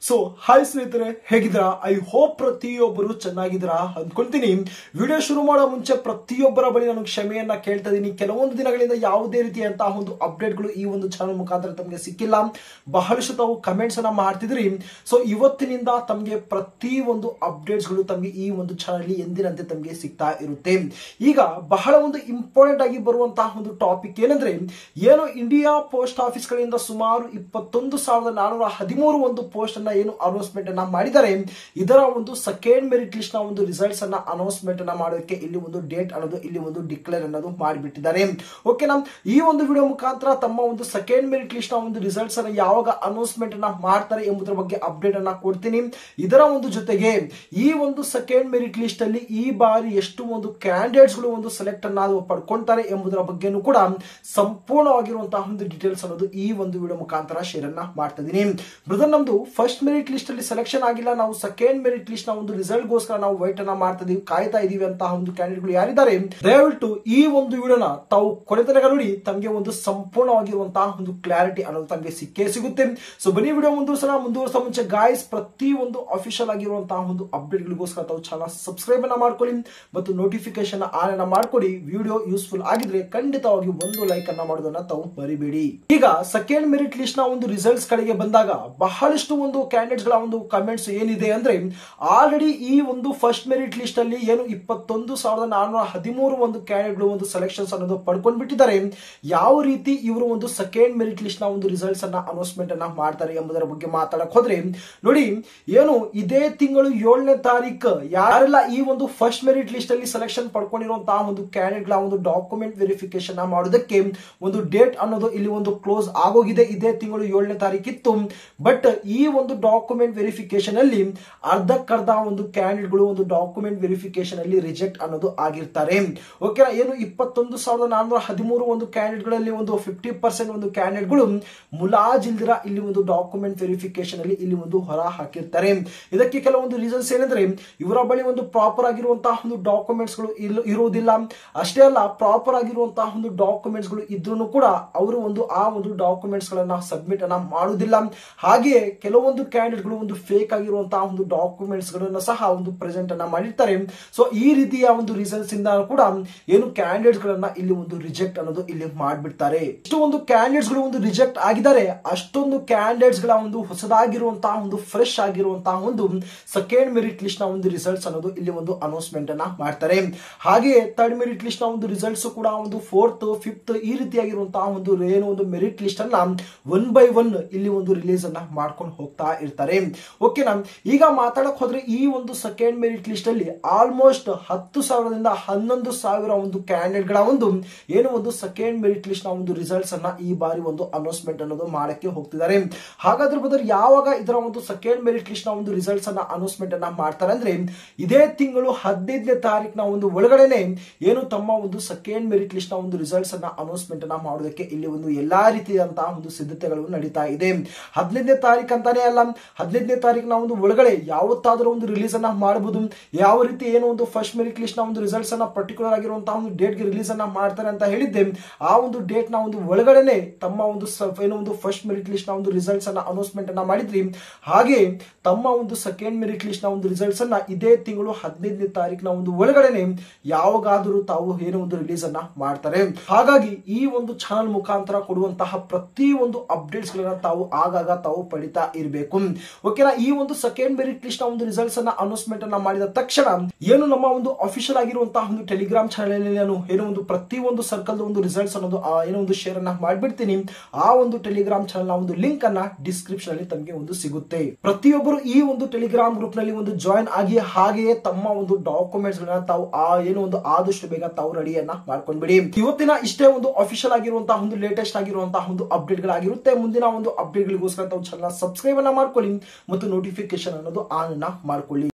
So hi ಸ್ನೇಹಿತರೆ, ಹೇಗಿದ್ದೀರಾ? I hope ಪ್ರತಿಯೊಬ್ಬರು ಚೆನ್ನಾಗಿದ್ದೀರಾ ಅಂದ್ಕೊಳ್ತೀನಿ. ವಿಡಿಯೋ ಶುರು ಮಾಡೋ ಮುಂಚೆ ಪ್ರತಿಯೊಬ್ಬರ ಬಳಿ ನಾನು ಕ್ಷಮೆಯನ್ನ ಕೇಳ್ತಾ ಇದ್ದೀನಿ. ಕೆಲವೊಂದು ದಿನಗಳಿಂದ ಯಾವುದೇ ರೀತಿಯಂತಹ ಒಂದು ಅಪ್ಡೇಟ್ಗಳು ಈ ಒಂದು ಚಾನಲ್ ಮುಖಾಂತರ ತಮಗೆ ಸಿಕ್ಕಿಲ್ಲ. ಬಹಳಷ್ಟು ತಾವು ಕಮೆಂಟ್ಸ್ ಅನ್ನ ಮಾಡ್ತಿದ್ರಿ. ಸೊ ಇವತ್ತಿನಿಂದ ತಮಗೆ ಪ್ರತಿ ಒಂದು ಅಪ್ಡೇಟ್ಸ್ಗಳು ತಮಗೆ ಈ ಒಂದು ಚಾನಲ್ ಎಂದಿನಂತೆ ತಮಗೆ ಸಿಗ್ತಾ ಇರುತ್ತೆ. ಈಗ ಬಹಳ ಒಂದು ಇಂಪಾರ್ಟೆಂಟ್ ಆಗಿ ಬರುವಂತಹ ಒಂದು ಟಾಪಿಕ್ ಏನಂದ್ರೆ, ಏನು ಇಂಡಿಯಾ ಪೋಸ್ಟ್ ಆಫೀಸ್ ಗಳಿಂದ ಸುಮಾರು 21,413 ಒಂದು ಪೋಸ್ಟ್ ಅನ್ನ ಏನು ಅನೌನ್ಸ್ಮೆಂಟ್ ಅನ್ನ ಮಾಡಿದ್ದಾರೆ. ಇದರ ಒಂದು ಸೆಕೆಂಡ್ ಮೆರಿಟ್ ಲಿಸ್ಟ್ ನ ಒಂದು ರಿಸಲ್ಟ್ಸ್ ಅನ್ನ ಅನೌನ್ಸ್ಮೆಂಟ್ ಅನ್ನ ಮಾಡೋದಕ್ಕೆ ಇಲ್ಲಿ ಒಂದು ಡೇಟ್ ಅನ್ನೋದು ಇಲ್ಲಿ ಒಂದು ಡಿಕ್ಲೇರ್ ಅನ್ನೋದು ಮಾಡಿಬಿಟ್ಟಿದ್ದಾರೆ. ಓಕೆನಾ, ಈ ಒಂದು ವಿಡಿಯೋ ಮುಖಾಂತರ ತಮ್ಮ ಒಂದು ಸೆಕೆಂಡ್ ಮೆರಿಟ್ ಲಿಸ್ಟ್ ನ ಒಂದು ರಿಸಲ್ಟ್ಸ್ ಅನ್ನ ಯಾವಾಗ ಅನೌನ್ಸ್ಮೆಂಟ್ ಅನ್ನ ಮಾಡ್ತಾರೆ ಎಂಬುದರ ಬಗ್ಗೆ ಅಪ್ಡೇಟ್ ಅನ್ನ ಕೊಡ್ತೀನಿ. ಇದರ ಒಂದು ಜೊತೆಗೆ ಈ ಒಂದು ಸೆಕೆಂಡ್ ಮೆರಿಟ್ ಲಿಸ್ಟ್ ಅಲ್ಲಿ ಈ ಬಾರಿ ಎಷ್ಟು ಒಂದು ಕ್ಯಾಂಡಿಡೇಟ್ಸ್ ಗಳು ಒಂದು ಸೆಲೆಕ್ಟ್ ಅನ್ನ ಪಡ್ಕೊಂತಾರೆ ಎಂಬುದರ ಬಗ್ಗೆನೂ ಕೂಡ ಸಂಪೂರ್ಣವಾಗಿರುವಂತಹ ಒಂದು ಡೀಟೇಲ್ಸ್ ಅನ್ನೋದು ಈ ಒಂದು ವಿಡಿಯೋ ಮುಖಾಂತರ ಶೇರ್ ಅನ್ನ ಮಾಡ್ತಾ ಇದೀನಿ. ಬ್ರದರ್, ನಮ್ದು ಫಸ್ಟ್ ಮೆರಿಟ್ ಲಿಸ್ಟ್ ಅಲ್ಲಿ ಸೆಲೆಕ್ಷನ್ ಆಗಿಲ್ಲ, ನಾವು ಸೆಕೆಂಡ್ ಮೆರಿಟ್ ಲಿಸ್ಟ್ ನ ಒಂದು ರಿಸಲ್ಟ್ ಗೋಸ್ಕರ ನಾವು ವೈಟ್ ಅನ್ನ ಮಾಡ್ತಾ ಇದೀವಿ, ಕಾಯ್ತಾ ಇದೀವಿ ಅಂತ ಒಂದು ಕ್ಯಾಂಡಿಡೇಟ್ ಗಳು ಯಾರಿದ್ದಾರೆ, ದಯವಿಟ್ಟು ಈ ಒಂದು ವಿಡಿಯೋನ ತಾವು ಕೊನೆ ತನಕ ನೋಡಿ. ತಮಗೆ ಒಂದು ಸಂಪೂರ್ಣವಾಗಿರುವಂತಹ ಒಂದು ಕ್ಲಾರಿಟಿ ಅನ್ನೋದು ತಮಗೆ ಸಿಕ್ಕೇ ಸಿಗುತ್ತೆ. ಸೊ ಬನ್ನಿ ವಿಡಿಯೋ ಮುಂದುವರಿಸೋ ಮುಂಚೆ ಗಾಯ್ಸ್, ಪ್ರತಿ ಒಂದು ಅಫಿಷಿಯಲ್ ಆಗಿರುವಂತಹ ಒಂದು ಅಪ್ಡೇಟ್ ಗಳಿಗೋಸ್ಕರ ತಾವು ಚಾನಲ್ ಸಬ್ಸ್ಕ್ರೈಬ್ ಅನ್ನ ಮಾಡ್ಕೊಳ್ಳಿ ಮತ್ತು ನೋಟಿಫಿಕೇಶನ್ ಆನ್ ಅನ್ನ ಮಾಡ್ಕೊಡಿ. ವಿಡಿಯೋ ಯೂಸ್ಫುಲ್ ಆಗಿದ್ರೆ ಖಂಡಿತವಾಗಿ ಒಂದು ಲೈಕ್ ಅನ್ನ ಮಾಡೋದನ್ನ ತಾವು ಮರಿಬೇಡಿ. ಈಗ ಸೆಕೆಂಡ್ ಮೆರಿಟ್ ಲಿಸ್ಟ್ ನ ಒಂದು ರಿಸಲ್ಟ್ಸ್ ಕಡೆಗೆ ಬಂದಾಗ ಬಹಳಷ್ಟು ಒಂದು ಕ್ಯಾಂಡಿಡೇಟ್ಸ್ ಗಳ ಒಂದು ಕಮೆಂಟ್ಸ್ ಏನಿದೆ ಅಂದ್ರೆ, ಆಲ್ರೆಡಿ ಈ ಒಂದು ಫಸ್ಟ್ ಮೆರಿಟ್ ಲಿಸ್ಟ್ ಅಲ್ಲಿ ಏನು 21,413 ಒಂದು ಕ್ಯಾಂಡಿಡೇಟ್ ಗಳು ಒಂದು ಸೆಲೆಕ್ಷನ್ಸ್ ಅನ್ನೋದು ಪಡ್ಕೊಂಡ್ ಬಿಟ್ಟಿದ್ದಾರೆ. ಯಾವ ರೀತಿ ಇವರು ಒಂದು ಸೆಕೆಂಡ್ ಮೆರಿಟ್ ಲಿಸ್ಟ್ ನ ಒಂದು ರಿಸಲ್ಟ್ಸ್ ಅನ್ನ ಅನೌನ್ಸ್ಮೆಂಟ್ ಅನ್ನ ಮಾಡ್ತಾರೆ ಎಂಬುದರ ಬಗ್ಗೆ ಮಾತಾಡಕ್ ಹೋದ್ರೆ, ನೋಡಿ ಏನು ಇದೇ ತಿಂಗಳು 7ನೇ ತಾರೀಕು ಯಾರೆಲ್ಲ ಈ ಒಂದು ಫಸ್ಟ್ ಮೆರಿಟ್ ಲಿಸ್ಟ್ ಅಲ್ಲಿ ಸೆಲೆಕ್ಷನ್ ಪಡ್ಕೊಂಡಿರುವಂತಹ ಒಂದು ಕ್ಯಾಂಡಿಡೇಟ್ ಗಳ ಒಂದು ಡಾಕ್ಯುಮೆಂಟ್ ವೆರಿಫಿಕೇಶನ್ ಮಾಡೋದಕ್ಕೆ ಒಂದು ಡೇಟ್ ಅನ್ನೋದು ಇಲ್ಲಿ ಒಂದು ಕ್ಲೋಸ್ ಆಗೋಗಿದೆ. ಇದೇ ತಿಂಗಳು 7ನೇ ತಾರೀಕಿತ್ತು. ಬಟ್ ಈ ಒಂದು ಡಾಕ್ಯುಮೆಂಟ್ ವೆರಿಫಿಕೇಶನ್ ಅಲ್ಲಿ ಅರ್ಧಕ್ಕರ್ಧ ಒಂದು ಕ್ಯಾಂಡಿಡೇಟ್ ಗಳು ಒಂದು ಡಾಕ್ಯುಮೆಂಟ್ ವೆರಿಫಿಕೇಶನ್ ಅಲ್ಲಿ ರಿಜೆಕ್ಟ್ ಅನ್ನೋದು ಆಗಿರ್ತಾರೆ. ಓಕೆ, ಏನು 21,413 ಒಂದು ಕ್ಯಾಂಡಿಡೇಟ್ ಗಳಲ್ಲಿ ಒಂದು 50% ಒಂದು ಕ್ಯಾಂಡಿಡೇಟ್ ಗಳು ಮುಲಾಜಿಲ್ದಿರ ಇಲ್ಲಿ ಒಂದು ಡಾಕ್ಯುಮೆಂಟ್ ವೆರಿಫಿಕೇಶನ್ ಅಲ್ಲಿ ಇಲ್ಲಿ ಒಂದು ಹೊರ ಹಾಕಿರ್ತಾರೆ. ಇದಕ್ಕೆ ಕೆಲವೊಂದು ರೀಸನ್ಸ್ ಏನಂದ್ರೆ, ಇವರ ಬಳಿ ಒಂದು ಪ್ರಾಪರ್ ಆಗಿರುವಂತಹ ಒಂದು ಡಾಕ್ಯುಮೆಂಟ್ಸ್ ಗಳು ಇರುವುದಿಲ್ಲ. ಅಷ್ಟೇ ಅಲ್ಲ, ಪ್ರಾಪರ್ ಆಗಿರುವಂತಹ ಒಂದು ಡಾಕ್ಯುಮೆಂಟ್ಸ್ ಗಳು ಇದ್ರೂ ಕೂಡ ಅವರು ಒಂದು ಆ ಒಂದು ಡಾಕ್ಯುಮೆಂಟ್ಸ್ ಗಳನ್ನ ಸಬ್ಮಿಟ್ ಅನ್ನ ಮಾಡುವುದಿಲ್ಲ. ಹಾಗೆಯೇ ಕೆಲವೊಂದು ಕ್ಯಾಂಡಿಡೇಟ್ ಗಳು ಒಂದು ಫೇಕ್ ಆಗಿರುವಂತಹ ಒಂದು ಡಾಕ್ಯುಮೆಂಟ್ಸ್ ಗಳನ್ನ ಸಹ ಒಂದು ಪ್ರೆಸೆಂಟ್ ಅನ್ನ ಮಾಡಿರ್ತಾರೆ. ಸೊ ಈ ರೀತಿಯ ಒಂದು ರೀಸನ್ಸ್ ಇಂದ ಕೂಡ ಏನು ಕ್ಯಾಂಡಿಡೇಟ್ಸ್ ಗಳನ್ನ ಇಲ್ಲಿ ಒಂದು ರಿಜೆಕ್ಟ್ ಅನ್ನೋದು ಇಲ್ಲಿ ಮಾಡ್ಬಿಡ್ತಾರೆ. ಇಷ್ಟು ಒಂದು ಕ್ಯಾಂಡಿಡೇಟ್ಸ್ ಗಳು ಒಂದು ರಿಜೆಕ್ಟ್ ಆಗಿದ್ದಾರೆ, ಅಷ್ಟೊಂದು ಕ್ಯಾಂಡಿಡೇಟ್ಸ್ ಗಳ ಒಂದು ಹೊಸದಾಗಿರುವಂತಹ ಒಂದು ಫ್ರೆಶ್ ಆಗಿರುವಂತಹ ಒಂದು ಸೆಕೆಂಡ್ ಮೆರಿಟ್ ಲಿಸ್ಟ್ ನ ಒಂದು ರಿಸಲ್ಟ್ಸ್ ಅನ್ನೋದು ಇಲ್ಲಿ ಒಂದು ಅನೌನ್ಸ್ಮೆಂಟ್ ಅನ್ನ ಮಾಡ್ತಾರೆ. ಹಾಗೆಯೇ ಥರ್ಡ್ ಮೆರಿಟ್ ಲಿಸ್ಟ್ ನ ಒಂದು ರಿಸಲ್ಟ್ಸ್ ಕೂಡ ಒಂದು 4th 5th ಈ ರೀತಿಯಾಗಿರುವಂತಹ ಒಂದು ಏನು ಒಂದು ಮೆರಿಟ್ ಲಿಸ್ಟ್ ಅನ್ನ 1 by 1 ಇಲ್ಲಿ ಒಂದು ರಿಲೀಸ್ ಅನ್ನ ಮಾಡ್ಕೊಂಡು ಹೋಗ್ತಾ ಇರ್ತಾರೆ. ಓಕೆನಾ, ಈಗ ಮಾತಾಡಕ್ ಹೋದ್ರೆ ಈ ಒಂದು ಸೆಕೆಂಡ್ ಮೆರಿಟ್ ಲಿಸ್ಟ್ ಅಲ್ಲಿ ಆಲ್ಮೋಸ್ಟ್ 10,000ದಿಂದ 11,000 ಒಂದು ಕ್ಯಾಂಡಿಡೇಟ್ ಗಳ ಒಂದು ಏನು ಒಂದು ಸೆಕೆಂಡ್ ಮೆರಿಟ್ ಲಿಸ್ಟ್ ನ ಒಂದು ರಿಸಲ್ಟ್ಸ್ ಅನ್ನ ಈ ಬಾರಿ ಒಂದು ಅನೌನ್ಸ್ಮೆಂಟ್ ಅನ್ನೋದು ಮಾಡಕ್ಕೆ ಹೋಗ್ತಿದ್ದಾರೆ. ಹಾಗಾದ್ರೆ ಬದಲು ಯಾವಾಗ ಇದರ ಒಂದು ಸೆಕೆಂಡ್ ಮೆರಿಟ್ ಲಿಸ್ಟ್ ನ ಒಂದು ರಿಸಲ್ಟ್ಸ್ ಅನ್ನ ಅನೌನ್ಸ್ಮೆಂಟ್ ಅನ್ನ ಮಾಡ್ತಾರೆ ಅಂದ್ರೆ, ಇದೇ ತಿಂಗಳು 15ನೇ ತಾರೀಕಿನ ಒಂದು ಒಳಗಡೆನೆ ಏನು ತಮ್ಮ ಒಂದು ಸೆಕೆಂಡ್ ಮೆರಿಟ್ ಲಿಸ್ಟ್ ನ ಒಂದು ರಿಸಲ್ಟ್ಸ್ ಅನ್ನ ಅನೌನ್ಸ್ಮೆಂಟ್ ಅನ್ನ ಮಾಡೋದಕ್ಕೆ ಇಲ್ಲಿ ಒಂದು ಎಲ್ಲಾ ರೀತಿಯಾದಂತಹ ಒಂದು ಸಿದ್ಧತೆಗಳು ನಡೀತಾ ಇದೆ. 15ನೇ ತಾರೀಕು ಅಂತಾನೆ ಅಲ್ಲ, 15ನೇ ತಾರೀಕಿನ ಒಂದು ಒಳಗಡೆ ಯಾವತ್ತಾದ್ರೂ ಒಂದು ರಿಲೀಸ್ ಅನ್ನ ಮಾಡಬಹುದು. ಯಾವ ರೀತಿ ಏನು ಒಂದು ಫಸ್ಟ್ ಮೆರಿಟ್ ಲಿಸ್ಟ್ ನ ಒಂದು ರಿಸಲ್ಟ್ಸ್ ಅನ್ನ ಪರ್ಟಿಕ್ಯುಲರ್ ಆಗಿರುವಂತಹ ಒಂದು ಡೇಟ್ ಗೆ ರಿಲೀಸ್ ಅನ್ನ ಮಾಡ್ತಾರೆ ಅಂತ ಹೇಳಿದ್ದೆ. ಆ ಒಂದು ಡೇಟ್ ನ ಒಂದು ಒಳಗಡೆನೆ ತಮ್ಮ ಒಂದು ಏನು ಒಂದು ಫಸ್ಟ್ ಮೆರಿಟ್ ಲಿಸ್ಟ್ ನ ಒಂದು ರಿಸಲ್ಟ್ಸ್ ಅನ್ನ ಅನೌನ್ಸ್ಮೆಂಟ್ ಅನ್ನ ಮಾಡಿದ್ರಿ. ಹಾಗೆ ತಮ್ಮ ಒಂದು ಸೆಕೆಂಡ್ ಮೆರಿಟ್ ಲಿಸ್ಟ್ ನ ಒಂದು ರಿಸಲ್ಟ್ಸ್ ಅನ್ನ ಇದೇ ತಿಂಗಳು 15ನೇ ತಾರೀಕಿನ ಒಂದು ಒಳಗಡೆನೆ ಯಾವಾಗಾದರೂ ತಾವು ಏನೋ ಒಂದು ರಿಲೀಸ್ ಅನ್ನ ಮಾಡ್ತಾರೆ. ಹಾಗಾಗಿ ಈ ಒಂದು ಚಾನಲ್ ಮುಖಾಂತರ ಕೊಡುವಂತಹ ಪ್ರತಿ ಒಂದು ಅಪ್ಡೇಟ್ಸ್ ಗಳನ್ನ ತಾವು ಆಗಾಗ ತಾವು ಪಡಿತಾ ಇರಬೇಕು. ಓಕೆನಾ, ಈ ಒಂದು ಸೆಕೆಂಡ್ ಮೆರಿಟ್ ಲಿಸ್ಟ್ ನ ಒಂದು ರಿಸಲ್ಟ್ಸ್ ಅನ್ನ ಅನೌನ್ಸ್ಮೆಂಟ್ ಅನ್ನ ಮಾಡಿದ ತಕ್ಷಣ ಏನು ನಮ್ಮ ಒಂದು ಅಫಿಷಿಯಲ್ ಆಗಿರುವಂತಹ ಒಂದು ಟೆಲಿಗ್ರಾಮ್ ಚಾನಲ್ ಅಲ್ಲಿ ನಾನು ಏನೋ ಒಂದು ಪ್ರತಿ ಒಂದು ಸರ್ಕಲ್ ಒಂದು ರಿಸಲ್ಟ್ಸ್ ಅನ್ನೋದು ಏನೋ ಒಂದು ಶೇರ್ ಅನ್ನ ಮಾಡ್ಬಿಡ್ತೀನಿ. ಆ ಒಂದು ಟೆಲಿಗ್ರಾಮ್ ಚಾನಲ್ ನ ಒಂದು ಲಿಂಕ್ ಅನ್ನ ಡಿಸ್ಕ್ರಿಪ್ಷನ್ ಅಲ್ಲಿ ತಮಗೆ ಒಂದು ಸಿಗುತ್ತೆ. ಪ್ರತಿಯೊಬ್ಬರು ಈ ಒಂದು ಟೆಲಿಗ್ರಾಮ್ ಗ್ರೂಪ್ ನಲ್ಲಿ ಒಂದು ಜಾಯಿನ್ ಆಗಿ ಹಾಗೆಯೇ ತಮ್ಮ ಒಂದು ಡಾಕ್ಯುಮೆಂಟ್ಸ್ ಗಳನ್ನ ತಾವು ಏನೋ ಒಂದು ಆದಷ್ಟು ಬೇಗ ತಾವು ರೆಡಿಯನ್ನ ಮಾಡ್ಕೊಂಡ್ಬಿಡಿ. ಇವತ್ತಿನ ಇಷ್ಟೇ ಒಂದು ಅಫಿಷಿಯಲ್ ಆಗಿರುವಂತಹ ಒಂದು ಲೇಟೆಸ್ಟ್ ಆಗಿರುವಂತಹ ಒಂದು ಅಪ್ಡೇಟ್ ಗಳಾಗಿರುತ್ತೆ. ಮುಂದಿನ ಒಂದು ಅಪ್ಡೇಟ್ ಗಳಿಗೋಸ್ಕರ ತಾವು ಚಾನಲ್ ಸಬ್ಸ್ಕ್ರೈಬ್ ಅನ್ನ ಮಾಡ್ಕೊಳ್ಳಿ ಮತ್ತು ನೋಟಿಫಿಕೇಶನ್ ಅನ್ನೋದು ಆನ್ ಅನ್ನ ಮಾಡ್ಕೊಳ್ಳಿ.